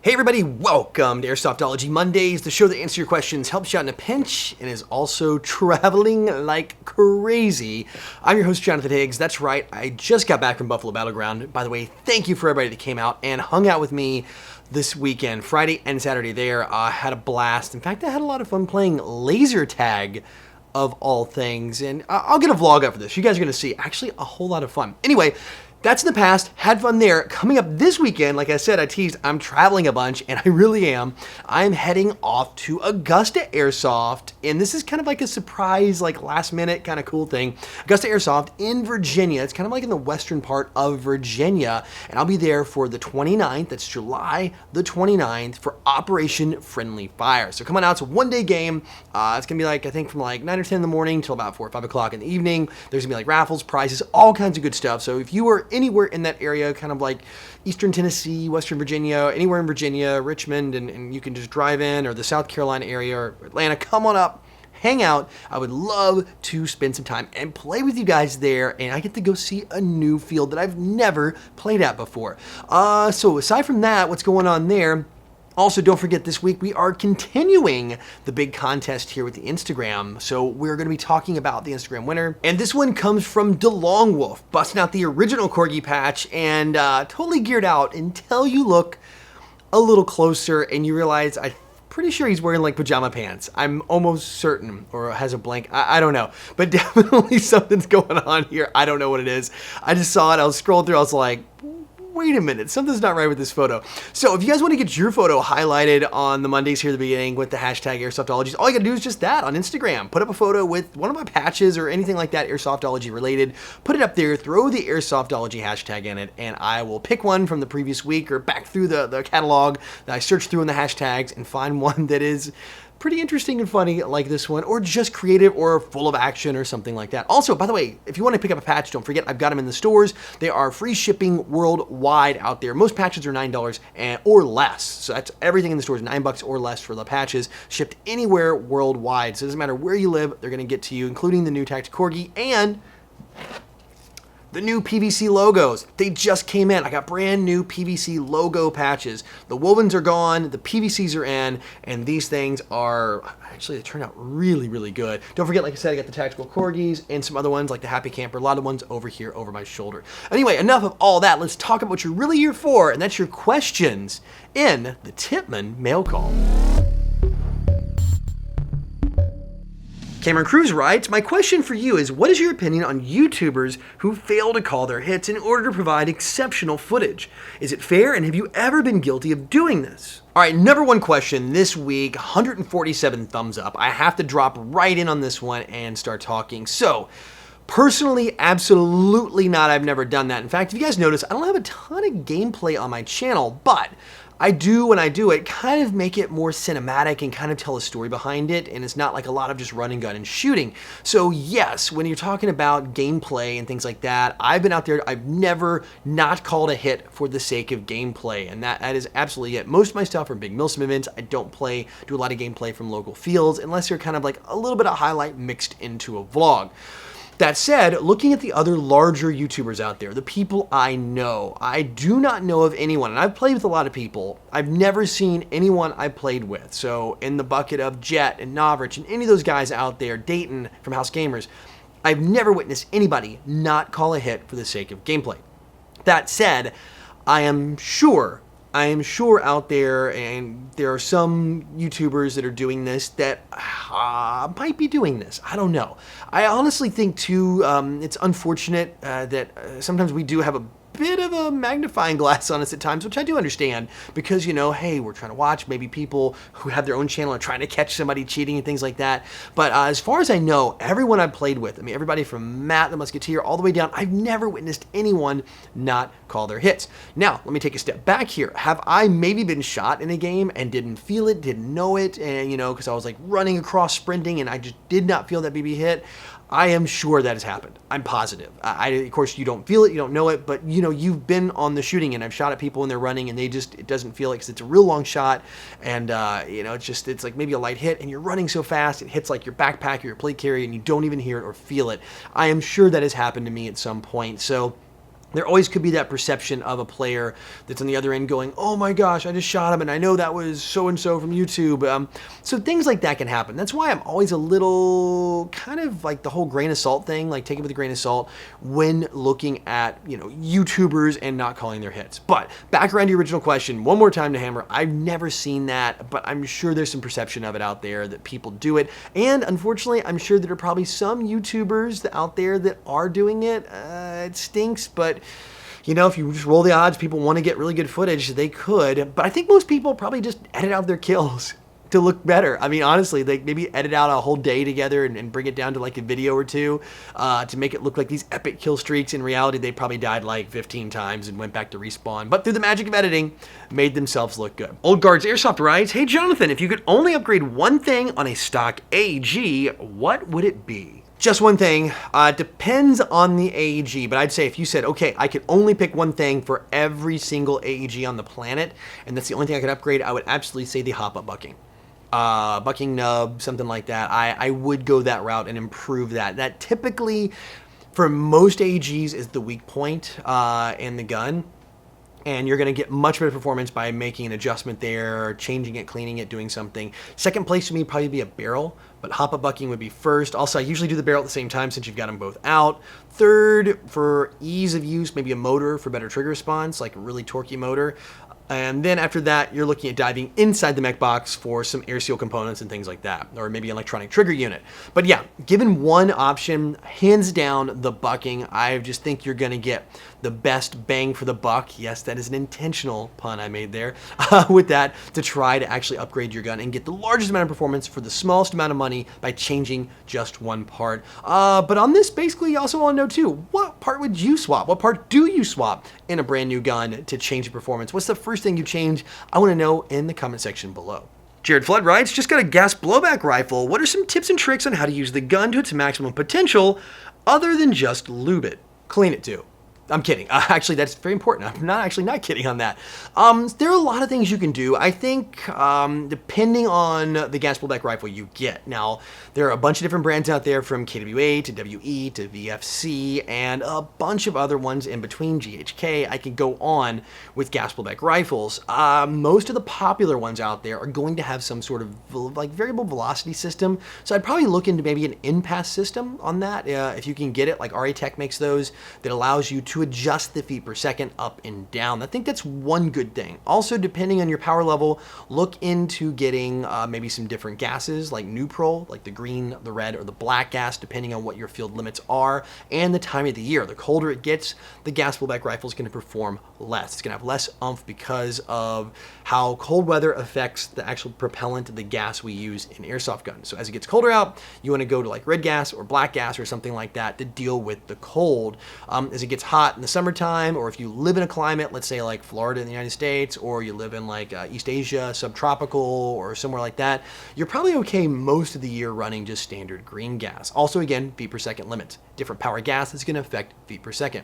Hey everybody, welcome to Airsoftology Mondays, the show that answers your questions, helps you out in a pinch, and is also traveling like crazy. I'm your host, Jonathan Higgs. That's right, I just got back from Buffalo Battleground. By the way, thank you for everybody that came out and hung out with me this weekend, Friday and Saturday there. I had a blast. In fact, I had a lot of fun playing laser tag of all things, and I'll get a vlog up for this. You guys are going to see actually a whole lot of fun. Anyway, that's in the past, had fun there. Coming up this weekend, like I said, I teased, I'm traveling a bunch, and I really am. I'm heading off to Augusta Airsoft, and this is kind of like a surprise, like last minute kind of cool thing. Augusta Airsoft in Virginia. It's kind of like in the western part of Virginia, and I'll be there for the 29th. That's July the 29th for Operation Friendly Fire. So coming out, it's a one-day game. It's gonna be like, I think from like 9 or 10 in the morning till about 4 or 5 o'clock in the evening. There's gonna be like raffles, prizes, all kinds of good stuff. So if you are anywhere in that area, kind of like Eastern Tennessee, Western Virginia, anywhere in Virginia, Richmond, and you can just drive in, or the South Carolina area, or Atlanta, come on up, hang out. I would love to spend some time and play with you guys there, and I get to go see a new field that I've never played at before. So aside from that, what's going on there? Also, don't forget this week we are continuing the big contest here with the Instagram. So we're going to be talking about the Instagram winner. And this one comes from DeLong Wolf, busting out the original Corgi patch and totally geared out until you look a little closer and you realize I'm pretty sure he's wearing like pajama pants. I'm almost certain, or has a blank, I don't know. But definitely something's going on here. I don't know what it is. I just saw it, I was scrolling through, I was like, wait a minute, something's not right with this photo. So if you guys want to get your photo highlighted on the Mondays here at the beginning with the hashtag Airsoftology, all you gotta do is just that on Instagram. Put up a photo with one of my patches or anything like that Airsoftology related. Put it up there, throw the Airsoftology hashtag in it, and I will pick one from the previous week or back through the catalog that I searched through in the hashtags and find one that is pretty interesting and funny like this one, or just creative or full of action or something like that. Also, by the way, if you want to pick up a patch, don't forget I've got them in the stores. They are free shipping worldwide out there. Most patches are $9 or less. So that's everything in the stores, $9 or less for the patches, shipped anywhere worldwide. So it doesn't matter where you live, they're going to get to you, including the new Tactic Corgi and the new PVC logos. They just came in. I got brand new PVC logo patches. The wovens are gone, the PVCs are in, and these things are, actually they turn out really, really good. Don't forget, like I said, I got the Tactical Corgis and some other ones like the Happy Camper, a lot of ones over here over my shoulder. Anyway, enough of all that. Let's talk about what you're really here for, and that's your questions in the Tippmann mail call. Cameron Cruz writes, my question for you is, what is your opinion on YouTubers who fail to call their hits in order to provide exceptional footage? Is it fair, and have you ever been guilty of doing this? All right, number one question this week, 147 thumbs up. I have to drop right in on this one and start talking. So, personally, absolutely not. I've never done that. In fact, if you guys notice, I don't have a ton of gameplay on my channel, but I do, when I do it, kind of make it more cinematic and kind of tell a story behind it, and it's not like a lot of just running, gun, and shooting. So yes, when you're talking about gameplay and things like that, I've been out there, I've never not called a hit for the sake of gameplay, and that is absolutely it. Most of my stuff are big Milsim events. I don't do a lot of gameplay from local fields, unless they're kind of like a little bit of highlight mixed into a vlog. That said, looking at the other larger YouTubers out there, the people I know, I do not know of anyone, and I've played with a lot of people, I've never seen anyone I played with. So in the bucket of Jet and Novrich and any of those guys out there, Dayton from House Gamers, I've never witnessed anybody not call a hit for the sake of gameplay. That said, I am sure out there, and there are some YouTubers that are doing this that might be doing this. I don't know. I honestly think too, it's unfortunate that sometimes we do have a bit of a magnifying glass on us at times, which I do understand, because, you know, hey, we're trying to watch, maybe people who have their own channel are trying to catch somebody cheating and things like that. But as far as I know, everyone I've played with, I mean, everybody from Matt the Musketeer all the way down, I've never witnessed anyone not call their hits. Now, let me take a step back here. Have I maybe been shot in a game and didn't feel it, didn't know it, and, you know, because I was like running across sprinting and I just did not feel that BB hit? I am sure that has happened. I'm positive. Of course, you don't feel it, you don't know it, but you know, you've been on the shooting end. I've shot at people when they're running and it doesn't feel it because it's a real long shot, and you know, it's like maybe a light hit and you're running so fast, it hits like your backpack or your plate carrier and you don't even hear it or feel it. I am sure that has happened to me at some point. So there always could be that perception of a player that's on the other end going, oh my gosh, I just shot him and I know that was so-and-so from YouTube. So things like that can happen. That's why I'm always a little kind of like the whole grain of salt thing, like take it with a grain of salt when looking at, YouTubers and not calling their hits. But back around to your original question, one more time to hammer. I've never seen that, but I'm sure there's some perception of it out there that people do it. And unfortunately, I'm sure there are probably some YouTubers out there that are doing it. It stinks, but if you just roll the odds, people want to get really good footage, they could. But I think most people probably just edit out their kills to look better. I mean, honestly, they maybe edit out a whole day together and bring it down to like a video or two to make it look like these epic kill streaks. In reality, they probably died like 15 times and went back to respawn. But through the magic of editing, made themselves look good. Old Guards Airsoft writes, hey Jonathan, if you could only upgrade one thing on a stock AG, what would it be? Just one thing. Depends on the AEG, but I'd say if you said, okay, I could only pick one thing for every single AEG on the planet, and that's the only thing I could upgrade, I would absolutely say the hop-up bucking. Bucking nub, something like that. I would go that route and improve that. That typically, for most AEGs, is the weak point in the gun. And you're going to get much better performance by making an adjustment there, changing it, cleaning it, doing something. Second place for me probably be a barrel, but hop-up bucking would be first. Also, I usually do the barrel at the same time since you've got them both out. Third, for ease of use, maybe a motor for better trigger response, like a really torquey motor. And then after that, you're looking at diving inside the mech box for some air seal components and things like that, or maybe an electronic trigger unit. But yeah, given one option, hands down the bucking, I just think you're gonna get the best bang for the buck. Yes, that is an intentional pun I made there with that, to try to actually upgrade your gun and get the largest amount of performance for the smallest amount of money by changing just one part. But on this, basically, you also wanna know too, what part would you swap? What part do you swap in a brand new gun to change the performance? What's the first thing you change? I want to know in the comment section below. Jared Flood writes, just got a gas blowback rifle. What are some tips and tricks on how to use the gun to its maximum potential other than just lube it? Clean it too. I'm kidding. Actually, that's very important. I'm not kidding on that. There are a lot of things you can do. I think depending on the gas blowback rifle you get. Now, there are a bunch of different brands out there from KWA to WE to VFC and a bunch of other ones in between, GHK. I could go on with gas blowback rifles. Most of the popular ones out there are going to have some sort of like variable velocity system. So I'd probably look into maybe an in-pass system on that. If you can get it, like RA Tech makes those, that allows you to adjust the feet per second up and down. I think that's one good thing. Also, depending on your power level, look into getting maybe some different gases like Neutral, like the green, the red, or the black gas, depending on what your field limits are and the time of the year. The colder it gets, the gas blowback rifle is going to perform less. It's going to have less oomph because of how cold weather affects the actual propellant of the gas we use in airsoft guns. So as it gets colder out, you want to go to like red gas or black gas or something like that to deal with the cold. As it gets hot in the summertime, or if you live in a climate, let's say like Florida in the United States, or you live in like East Asia, subtropical, or somewhere like that, you're probably okay most of the year running just standard green gas. Also, again, feet per second limits. Different power gas is going to affect feet per second.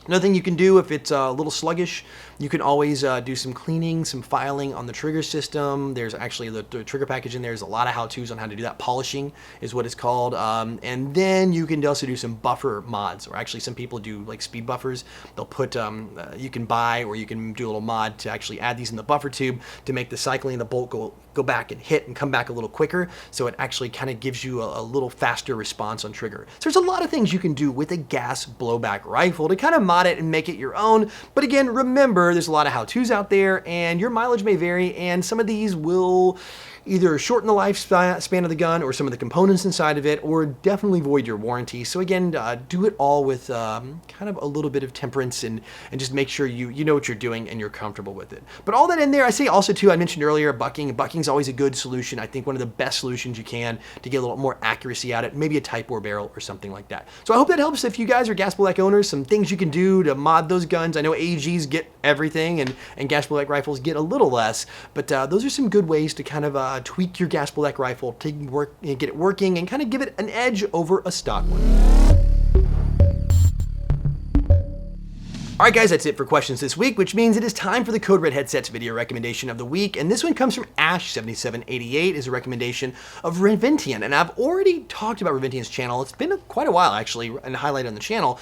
Another thing you can do if it's a little sluggish, you can always do some cleaning, some filing on the trigger system. There's actually the trigger package in there. There's a lot of how-tos on how to do that. Polishing is what it's called. And then you can also do some buffer mods, or actually some people do like speed buffers. They'll put, you can buy or you can do a little mod to actually add these in the buffer tube to make the cycling of the bolt go back and hit and come back a little quicker. So it actually kind of gives you a little faster response on trigger. So there's a lot of things you can do with a gas blowback rifle to kind of mod it and make it your own. But again, remember, there's a lot of how-tos out there and your mileage may vary, and some of these will either shorten the lifespan of the gun or some of the components inside of it, or definitely void your warranty. So again, do it all with kind of a little bit of temperance and just make sure you know what you're doing and you're comfortable with it. But all that in there, I say also too, I mentioned earlier, bucking. Bucking's always a good solution. I think one of the best solutions you can to get a little more accuracy at it, maybe a Type 4 barrel or something like that. So I hope that helps. If you guys are gas blowback owners, some things you can do to mod those guns. I know AEGs get everything and gas blowback rifles get a little less, but those are some good ways to kind of tweak your gas blowback rifle, get it working, and kind of give it an edge over a stock one. Alright guys, that's it for questions this week, which means it is time for the Code Red headsets video recommendation of the week, and this one comes from Ash7788, is a recommendation of Reventian, and I've already talked about Reventian's channel. It's been quite a while actually, and highlighted on the channel.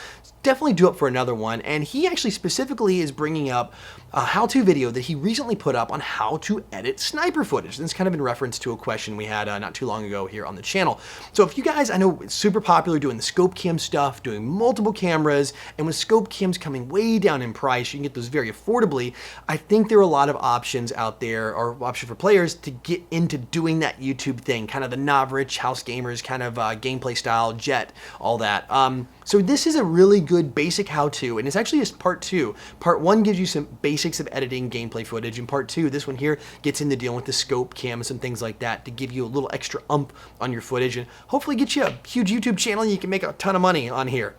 definitely due up for another one. And he actually specifically is bringing up a how-to video that he recently put up on how to edit sniper footage. And it's kind of in reference to a question we had not too long ago here on the channel. So if you guys, I know it's super popular doing the scope cam stuff, doing multiple cameras, and with scope cams coming way down in price, you can get those very affordably. I think there are a lot of options out there, or options for players to get into doing that YouTube thing, kind of the novice house gamers kind of gameplay style, jet, all that. So this is a really good basic how-to, and it's actually just part 2. Part 1 gives you some basics of editing gameplay footage, and part 2, this one here, gets into dealing with the scope cams and things like that to give you a little extra oomph on your footage and hopefully get you a huge YouTube channel and you can make a ton of money on here.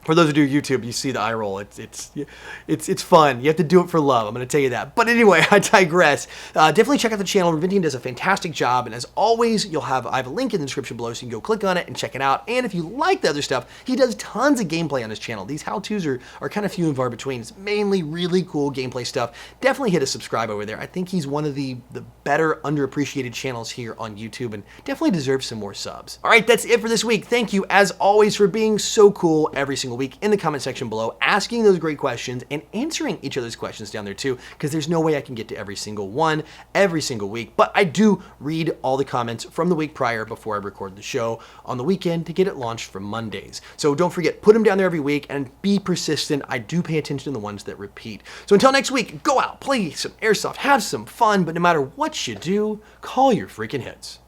For those who do YouTube, you see the eye roll. It's fun. You have to do it for love. I'm going to tell you that. But anyway, I digress. Definitely check out the channel. Reventing does a fantastic job, and as always, I have a link in the description below, so you can go click on it and check it out. And if you like the other stuff, he does tons of gameplay on his channel. These how-tos are kind of few and far between. It's mainly really cool gameplay stuff. Definitely hit a subscribe over there. I think he's one of the better underappreciated channels here on YouTube, and definitely deserves some more subs. All right, that's it for this week. Thank you, as always, for being so cool every single week in the comment section below, asking those great questions and answering each other's questions down there too, because there's no way I can get to every single one every single week, but I do read all the comments from the week prior before I record the show on the weekend to get it launched for Mondays. So don't forget, put them down there every week and be persistent. I do pay attention to the ones that repeat. So until next week, go out, play some airsoft, have some fun, but no matter what you do, call your freaking hits.